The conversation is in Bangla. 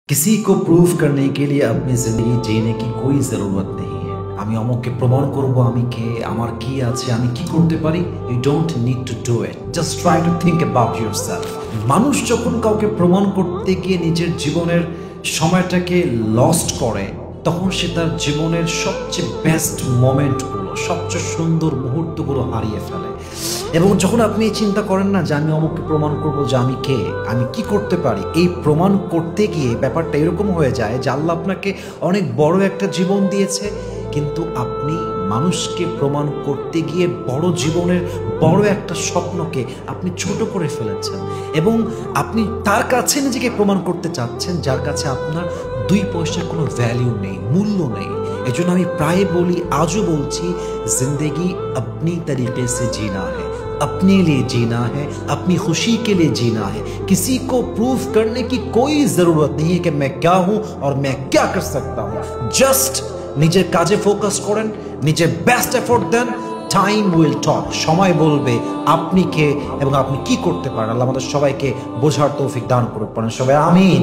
किसी को प्रूव करने के लिए अपनी जिंदगी जीने की कोई जरूरत नहीं है। আমি অমুককে প্রমাণ করব আমি কে, আমার কি আছে, আমি কি করতে পারি। You don't need to do it, just try to think about yourself. মানুষ যখন কাউকে প্রমাণ করতে গিয়ে নিজের জীবনের সময়টাকে লস্ট করে, তখন সে তার জীবনের সবচেয়ে বেস্ট মোমেন্টগুলো, সবচেয়ে সুন্দর মুহূর্তগুলো হারিয়ে ফেলে। এবং যখন আপনি চিন্তা করেন না যে আমি অমুককে প্রমাণ করব যে আমি কে, আমি কি করতে পারি, এই প্রমাণ করতে গিয়ে ব্যাপারটা এরকম হয়ে যায় যে আল্লাহ আপনাকে অনেক বড় একটা জীবন দিয়েছে, কিন্তু আপনি মানুষকে প্রমাণ করতে গিয়ে বড় জীবনের বড় একটা স্বপ্নকে আপনি ছোট করে ফেলেছেন এবং আপনি তার কাছে নিজেকে প্রমাণ করতে চাচ্ছেন যার কাছে আপনার 2 পয়সার কোনো ভ্যালিউ নেই, মূল্য নেই। এজন্য আমি প্রায় বলি, আজও বলছি, जिंदगी अपनी तरीके से जीना है, अपने लिए जीना है, अपनी खुशी के लिए जीना है। किसी को प्रूव करने की कोई जरूरत नहीं है कि मैं क्या हूं और मैं क्या कर सकता हूं। जस्ट নিজের কাজে ফোকাস করেন, নিজের বেস্ট এফোর্ট দেন, টাইম উইল টক, সময় বলবে আপনি কে এবং আপনি কি করতে পারেন। আল্লাহ আমাদের সবাইকে বোঝার তৌফিক দান করুন, সবাই আমিন।